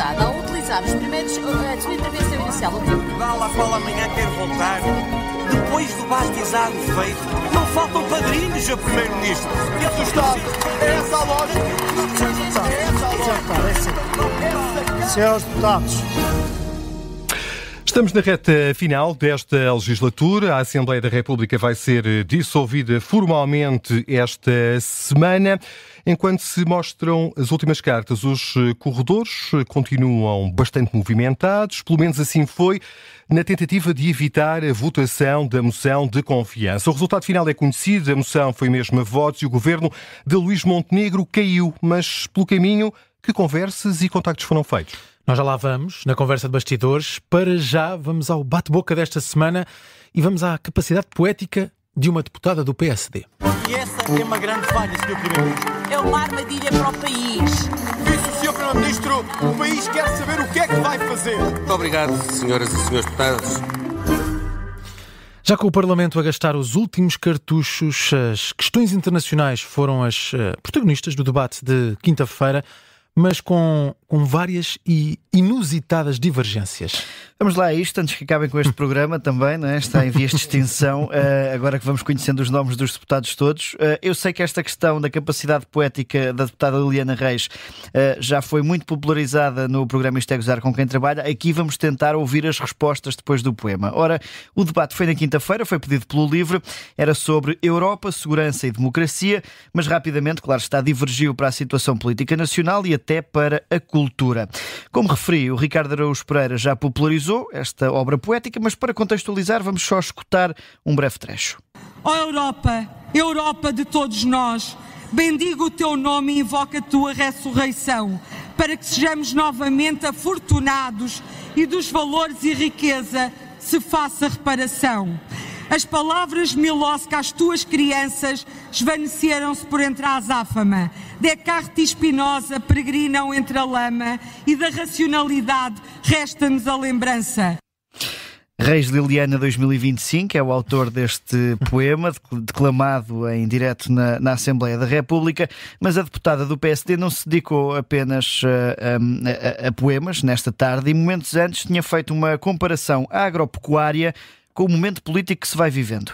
dificuldade ao utilizar a sua intervenção inicial. Portugal, à qual amanhã quer voltar, depois do bastizado feito, não faltam padrinhos a Primeiro-Ministro. E a Estado, é essa a lógica? Senhores deputados. Estamos na reta final desta legislatura. A Assembleia da República vai ser dissolvida formalmente esta semana. Enquanto se mostram as últimas cartas, os corredores continuam bastante movimentados. Pelo menos assim foi na tentativa de evitar a votação da moção de confiança. O resultado final é conhecido. A moção foi mesmo a votos e o governo de Luís Montenegro caiu. Mas pelo caminho, que conversas e contactos foram feitos? Nós já lá vamos, na conversa de bastidores. Para já, vamos ao bate-boca desta semana e vamos à capacidade poética de uma deputada do PSD. E essa é uma grande falha, Sr. Primeiro-Ministro. É uma armadilha para o país. Disse o Sr. Primeiro-Ministro, o país quer saber o que é que vai fazer. Muito obrigado, senhoras e senhores deputados. Já com o Parlamento a gastar os últimos cartuchos, as questões internacionais foram as protagonistas do debate de quinta-feira, mas com várias e inusitadas divergências. Vamos lá a isto, antes que acabem com este programa também, não é? Está em vias de extinção, agora que vamos conhecendo os nomes dos deputados todos. Eu sei que esta questão da capacidade poética da deputada Liliana Reis já foi muito popularizada no programa Isto é Gozar com Quem Trabalha. Aqui vamos tentar ouvir as respostas depois do poema. Ora, o debate foi na quinta-feira, foi pedido pelo LIVRE, era sobre Europa, segurança e democracia, mas rapidamente, claro está, divergiu para a situação política nacional e até para a cultura. Como referi, o Ricardo Araújo Pereira já popularizou esta obra poética, mas para contextualizar vamos só escutar um breve trecho. Ó Europa, Europa de todos nós, bendigo o teu nome e invoco a tua ressurreição, para que sejamos novamente afortunados e dos valores e riqueza se faça reparação. As palavras Milosca às tuas crianças esvaneceram-se por entre a azáfama. Descartes e Spinoza peregrinam entre a lama e da racionalidade resta-nos a lembrança. Reis Liliana 2025 é o autor deste poema, declamado em direto na Assembleia da República, mas a deputada do PSD não se dedicou apenas a poemas nesta tarde e momentos antes tinha feito uma comparação agropecuária com o momento político que se vai vivendo.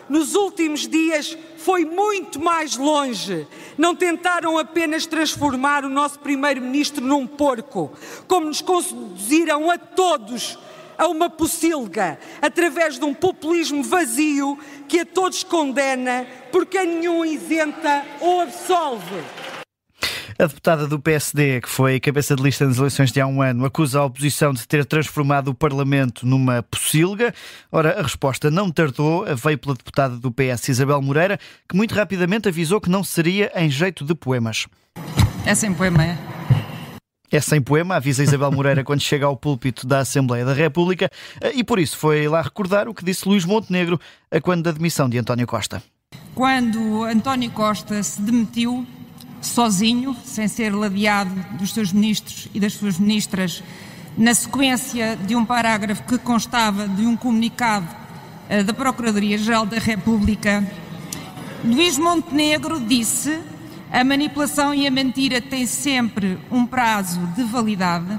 Nos últimos dias foi muito mais longe. Não tentaram apenas transformar o nosso primeiro-ministro num porco, como nos conduziram a todos a uma pocilga, através de um populismo vazio que a todos condena, porque a nenhum isenta ou absolve. A deputada do PSD, que foi cabeça de lista nas eleições de há um ano, acusa a oposição de ter transformado o Parlamento numa pocilga. Ora, a resposta não tardou, veio pela deputada do PS, Isabel Moreira, que muito rapidamente avisou que não seria em jeito de poemas. É sem poema, é? É sem poema, avisa Isabel Moreira quando chega ao púlpito da Assembleia da República, e por isso foi lá recordar o que disse Luís Montenegro a quando da demissão de António Costa. Quando António Costa se demitiu, sozinho, sem ser ladeado dos seus ministros e das suas ministras, na sequência de um parágrafo que constava de um comunicado da Procuradoria-Geral da República, Luís Montenegro disse: a manipulação e a mentira têm sempre um prazo de validade,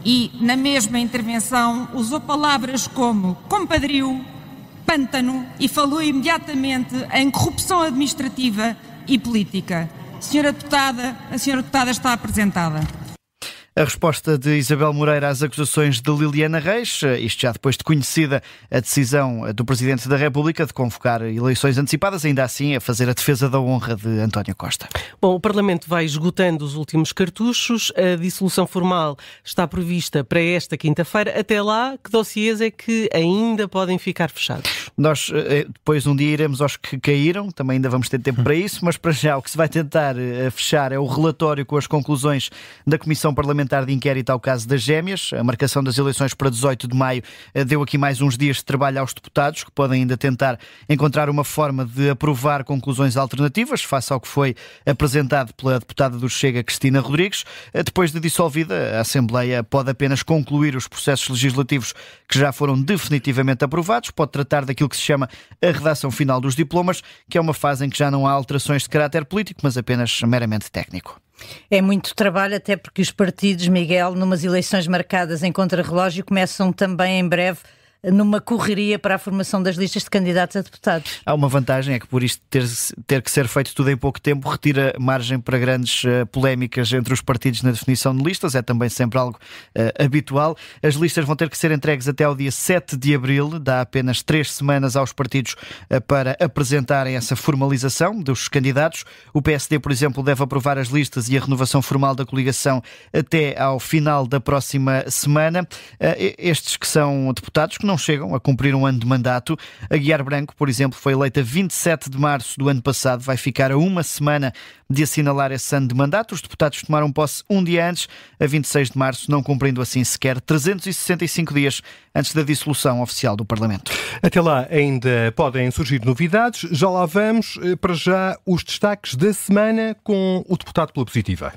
e na mesma intervenção usou palavras como compadrio, pântano e falou imediatamente em corrupção administrativa e política. A senhora deputada está apresentada. A resposta de Isabel Moreira às acusações de Liliana Reis, isto já depois de conhecida a decisão do Presidente da República de convocar eleições antecipadas, ainda assim a fazer a defesa da honra de António Costa. Bom, o Parlamento vai esgotando os últimos cartuchos, a dissolução formal está prevista para esta quinta-feira. Até lá, que dossiês é que ainda podem ficar fechados? Nós depois um dia iremos aos que caíram, também ainda vamos ter tempo para isso, mas para já o que se vai tentar fechar é o relatório com as conclusões da Comissão Parlamentar de Inquérito ao caso das Gêmeas. A marcação das eleições para 18 de maio deu aqui mais uns dias de trabalho aos deputados, que podem ainda tentar encontrar uma forma de aprovar conclusões alternativas, face ao que foi apresentado pela deputada do Chega, Cristina Rodrigues. Depois de dissolvida, a Assembleia pode apenas concluir os processos legislativos que já foram definitivamente aprovados, pode tratar daquilo que se chama a redação final dos diplomas, que é uma fase em que já não há alterações de caráter político, mas apenas meramente técnico. É muito trabalho, até porque os partidos, Miguel, numas eleições marcadas em contrarrelógio, começam também em breve numa correria para a formação das listas de candidatos a deputados. Há uma vantagem, é que por isto ter que ser feito tudo em pouco tempo, retira margem para grandes polémicas entre os partidos na definição de listas, é também sempre algo habitual. As listas vão ter que ser entregues até ao dia 7 de abril, dá apenas 3 semanas aos partidos para apresentarem essa formalização dos candidatos. O PSD, por exemplo, deve aprovar as listas e a renovação formal da coligação até ao final da próxima semana. Estes que são deputados, que não chegam a cumprir um ano de mandato. A Guiar Branco, por exemplo, foi eleita 27 de março do ano passado, vai ficar a uma semana de assinalar esse ano de mandato. Os deputados tomaram posse um dia antes, a 26 de março, não cumprindo assim sequer 365 dias antes da dissolução oficial do Parlamento. Até lá ainda podem surgir novidades. Já lá vamos. Para já, os destaques da semana com o deputado pela Positiva.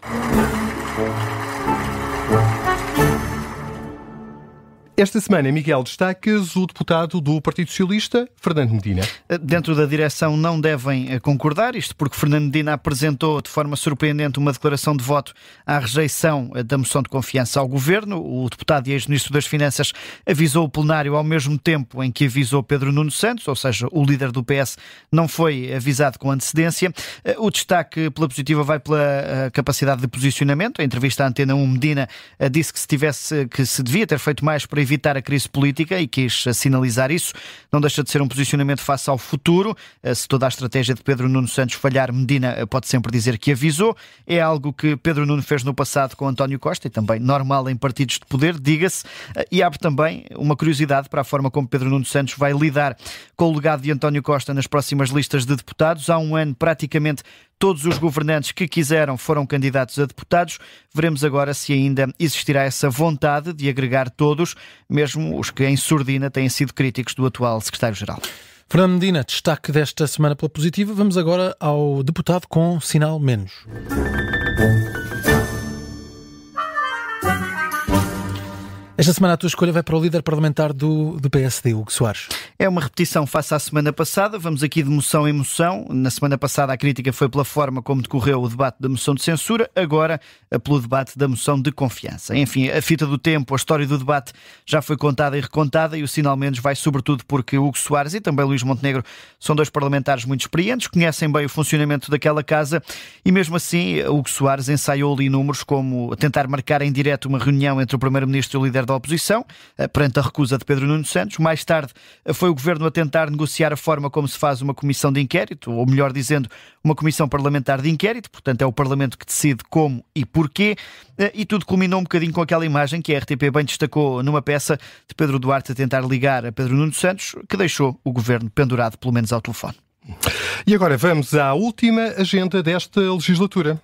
Esta semana, Miguel, destacas o deputado do Partido Socialista, Fernando Medina. Dentro da direção não devem concordar, isto porque Fernando Medina apresentou de forma surpreendente uma declaração de voto à rejeição da moção de confiança ao Governo. O deputado e ex-ministro das Finanças avisou o plenário ao mesmo tempo em que avisou Pedro Nuno Santos, ou seja, o líder do PS não foi avisado com antecedência. O destaque pela Positiva vai pela capacidade de posicionamento. A entrevista à Antena 1, Medina disse que se devia ter feito mais para evitar a crise política e quis sinalizar isso. Não deixa de ser um posicionamento face ao futuro. Se toda a estratégia de Pedro Nuno Santos falhar, Medina pode sempre dizer que avisou. É algo que Pedro Nuno fez no passado com António Costa e também normal em partidos de poder, diga-se, e abre também uma curiosidade para a forma como Pedro Nuno Santos vai lidar com o legado de António Costa nas próximas listas de deputados. Há um ano, praticamente todos os governantes que quiseram foram candidatos a deputados. Veremos agora se ainda existirá essa vontade de agregar todos, mesmo os que em surdina têm sido críticos do atual secretário-geral. Fernando Medina, destaque desta semana pela Positiva. Vamos agora ao deputado com sinal menos. Esta semana a tua escolha vai para o líder parlamentar do PSD, Hugo Soares. É uma repetição face à semana passada. Vamos aqui de moção em moção. Na semana passada a crítica foi pela forma como decorreu o debate da moção de censura, agora pelo debate da moção de confiança. Enfim, a fita do tempo, a história do debate já foi contada e recontada e o sinal menos vai sobretudo porque Hugo Soares e também Luís Montenegro são dois parlamentares muito experientes, conhecem bem o funcionamento daquela casa e mesmo assim Hugo Soares ensaiou ali números como tentar marcar em direto uma reunião entre o primeiro-ministro e o líder da oposição, perante a recusa de Pedro Nuno Santos. Mais tarde foi o Governo a tentar negociar a forma como se faz uma comissão de inquérito, ou melhor dizendo, uma comissão parlamentar de inquérito, portanto é o Parlamento que decide como e porquê, e tudo culminou um bocadinho com aquela imagem que a RTP bem destacou numa peça de Pedro Duarte a tentar ligar a Pedro Nuno Santos, que deixou o Governo pendurado pelo menos ao telefone. E agora vamos à última agenda desta legislatura.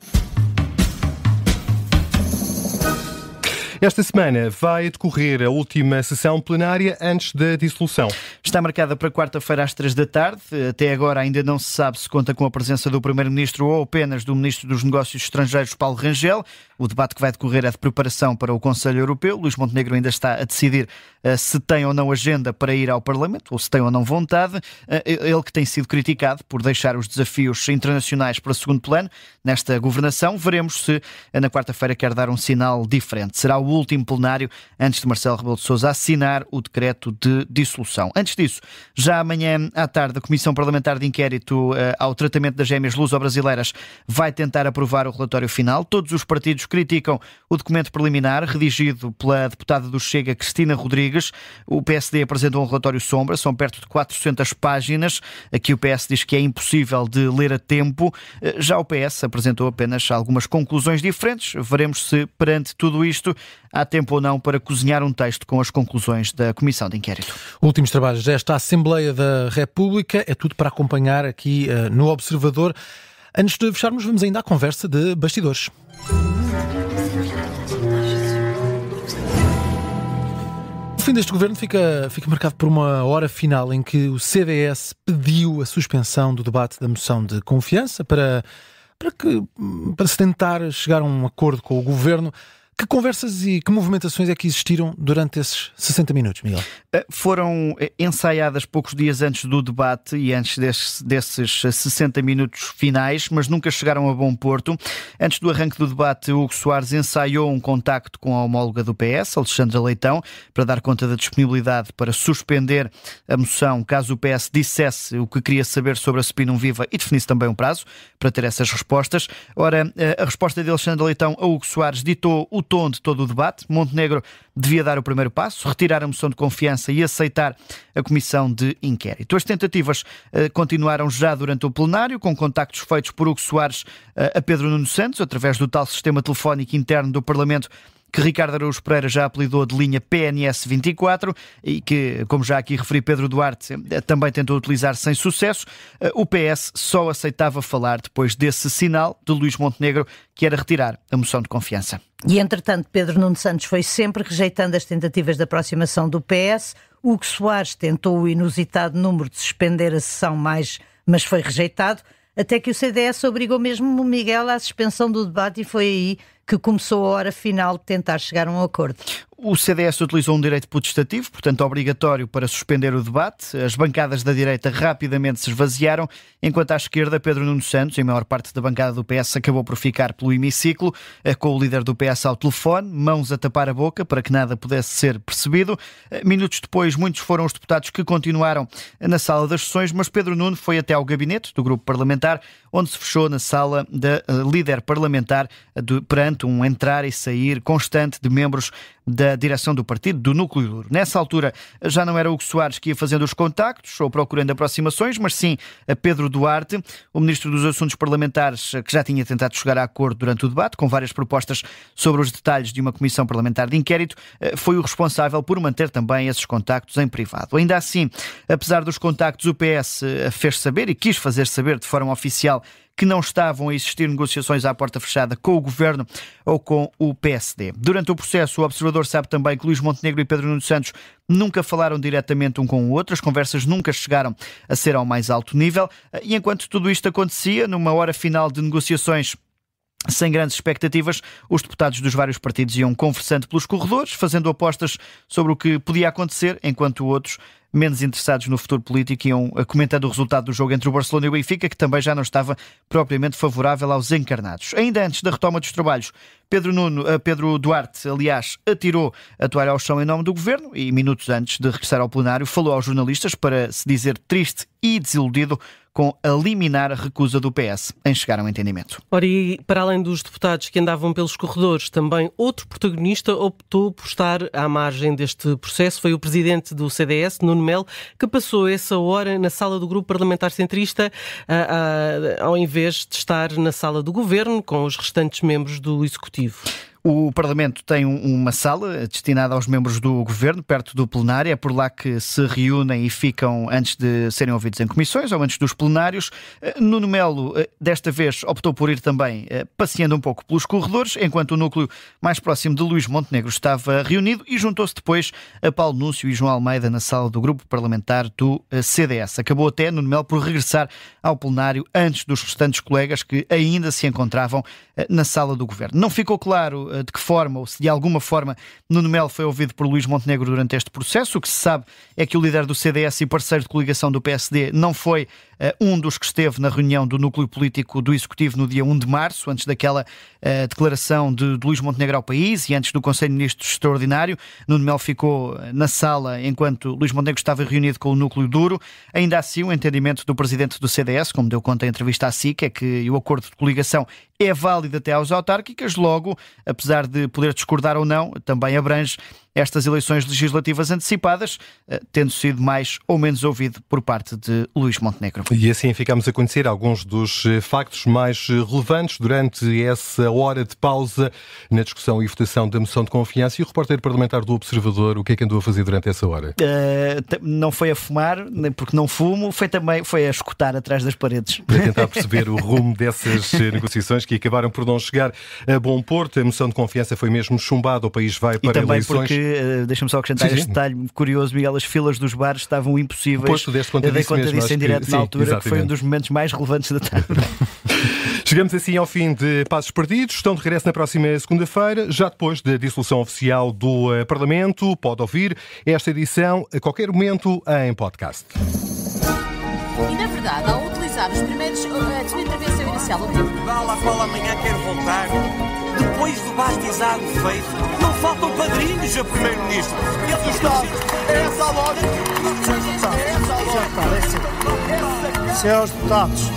Esta semana vai decorrer a última sessão plenária antes da dissolução. Está marcada para quarta-feira às 3 da tarde. Até agora ainda não se sabe se conta com a presença do Primeiro-Ministro ou apenas do Ministro dos Negócios Estrangeiros, Paulo Rangel. O debate que vai decorrer é de preparação para o Conselho Europeu. Luís Montenegro ainda está a decidir se tem ou não agenda para ir ao Parlamento ou se tem ou não vontade. Ele que tem sido criticado por deixar os desafios internacionais para segundo plano nesta governação. Veremos se na quarta-feira quer dar um sinal diferente. Será o último plenário antes de Marcelo Rebelo de Sousa assinar o decreto de dissolução. Antes disso, já amanhã à tarde, a Comissão Parlamentar de Inquérito ao tratamento das gêmeas luso-brasileiras vai tentar aprovar o relatório final. Todos os partidos criticam o documento preliminar redigido pela deputada do Chega, Cristina Rodrigues. O PSD apresentou um relatório sombra, são perto de 400 páginas. Aqui o PS diz que é impossível de ler a tempo. Já o PS apresentou apenas algumas conclusões diferentes. Veremos se, perante tudo isto, há tempo ou não para cozinhar um texto com as conclusões da Comissão de Inquérito. Últimos trabalhos desta Assembleia da República, é tudo para acompanhar aqui no Observador. Antes de fecharmos, vamos ainda à conversa de bastidores. O fim deste governo fica marcado por uma hora final em que o CDS pediu a suspensão do debate da moção de confiança para se tentar chegar a um acordo com o governo. Que conversas e que movimentações é que existiram durante esses 60 minutos, Miguel? Foram ensaiadas poucos dias antes do debate e antes desses 60 minutos finais, mas nunca chegaram a bom porto. Antes do arranque do debate, Hugo Soares ensaiou um contacto com a homóloga do PS, Alexandra Leitão, para dar conta da disponibilidade para suspender a moção caso o PS dissesse o que queria saber sobre a Spinum Viva e definisse também um prazo para ter essas respostas. Ora, a resposta de Alexandra Leitão a Hugo Soares ditou o tom de todo o debate. Montenegro devia dar o primeiro passo, retirar a moção de confiança e aceitar a comissão de inquérito. As tentativas continuaram já durante o plenário, com contactos feitos por Hugo Soares a Pedro Nuno Santos, através do tal sistema telefónico interno do Parlamento que Ricardo Araújo Pereira já apelidou de linha PNS 24 e que, como já aqui referi, Pedro Duarte também tentou utilizar sem sucesso. O PS só aceitava falar depois desse sinal de Luís Montenegro, que era retirar a moção de confiança. E, entretanto, Pedro Nuno Santos foi sempre rejeitando as tentativas de aproximação do PS. Hugo Soares tentou o inusitado número de suspender a sessão, mas foi rejeitado, até que o CDS obrigou mesmo o Miguel à suspensão do debate e foi aí que começou a hora final de tentar chegar a um acordo. O CDS utilizou um direito putestativo, portanto obrigatório, para suspender o debate. As bancadas da direita rapidamente se esvaziaram, enquanto à esquerda Pedro Nuno Santos, em maior parte da bancada do PS, acabou por ficar pelo hemiciclo, com o líder do PS ao telefone, mãos a tapar a boca para que nada pudesse ser percebido. Minutos depois, muitos foram os deputados que continuaram na sala das sessões, mas Pedro Nuno foi até ao gabinete do grupo parlamentar, onde se fechou na sala da líder parlamentar perante um entrar e sair constante de membros da direção do partido, do núcleo duro. Nessa altura já não era Hugo Soares que ia fazendo os contactos ou procurando aproximações, mas sim a Pedro Duarte, o ministro dos Assuntos Parlamentares, que já tinha tentado chegar a acordo durante o debate, com várias propostas sobre os detalhes de uma comissão parlamentar de inquérito, foi o responsável por manter também esses contactos em privado. Ainda assim, apesar dos contactos, o PS fez saber e quis fazer saber de forma oficial que não estavam a existir negociações à porta fechada com o Governo ou com o PSD. Durante o processo, o observador sabe também que Luís Montenegro e Pedro Nuno Santos nunca falaram diretamente um com o outro, as conversas nunca chegaram a ser ao mais alto nível, e enquanto tudo isto acontecia, numa hora final de negociações sem grandes expectativas, os deputados dos vários partidos iam conversando pelos corredores, fazendo apostas sobre o que podia acontecer, enquanto outros, menos interessados no futuro político, iam comentando o resultado do jogo entre o Barcelona e o Benfica, que também já não estava propriamente favorável aos encarnados. Ainda antes da retoma dos trabalhos, Pedro Duarte, aliás, atirou a toalha ao chão em nome do Governo e, minutos antes de regressar ao plenário, falou aos jornalistas para se dizer triste e desiludido com a liminar recusa do PS em chegar a um entendimento. Ora, e para além dos deputados que andavam pelos corredores, também outro protagonista optou por estar à margem deste processo. Foi o presidente do CDS, Nuno Melo, que passou essa hora na sala do grupo parlamentar centrista, ao invés de estar na sala do Governo, com os restantes membros do Executivo. O Parlamento tem uma sala destinada aos membros do Governo, perto do plenário. É por lá que se reúnem e ficam antes de serem ouvidos em comissões ou antes dos plenários. Nuno Melo, desta vez, optou por ir também passeando um pouco pelos corredores, enquanto o núcleo mais próximo de Luís Montenegro estava reunido, e juntou-se depois a Paulo Núncio e João Almeida na sala do grupo parlamentar do CDS. Acabou até Nuno Melo por regressar ao plenário antes dos restantes colegas que ainda se encontravam na sala do Governo. Não ficou claro de que forma, ou se de alguma forma, Nuno Melo foi ouvido por Luís Montenegro durante este processo. O que se sabe é que o líder do CDS e parceiro de coligação do PSD não foi um dos que esteve na reunião do núcleo político do Executivo no dia 1 de março, antes daquela declaração de Luís Montenegro ao país e antes do Conselho de Ministros Extraordinário. Nuno Melo ficou na sala enquanto Luís Montenegro estava reunido com o núcleo duro. Ainda assim, o entendimento do presidente do CDS, como deu conta em entrevista à SIC, é que o acordo de coligação é válido até às autárquicas, logo, apesar de poder discordar ou não, também abrange estas eleições legislativas antecipadas, tendo sido mais ou menos ouvido por parte de Luís Montenegro. E assim ficamos a conhecer alguns dos factos mais relevantes durante essa hora de pausa na discussão e votação da moção de confiança. E o repórter parlamentar do Observador, o que é que andou a fazer durante essa hora? Não foi a fumar, porque não fumo, foi a escutar atrás das paredes. Para tentar perceber o rumo dessas negociações que acabaram por não chegar a bom porto. A moção de confiança foi mesmo chumbada, o país vai para eleições. Porque, deixa-me só acrescentar este detalhe curioso, Miguel, as filas dos bares estavam impossíveis. Pois, tu deste conta disso mesmo, em direto na altura, exatamente. Que foi um dos momentos mais relevantes da tarde. Chegamos assim ao fim de Passos Perdidos. Estão de regresso na próxima segunda-feira, já depois da dissolução oficial do Parlamento. Pode ouvir esta edição a qualquer momento em podcast. E, na verdade, ao utilizar os primeiros... a sua intervenção inicial... Portugal, à qual amanhã quer voltar, depois do bastizado feito, não faltam padrinhos a Primeiro-Ministro. E a Estado, é essa a lógica? É essa a lógica. Senhores deputados,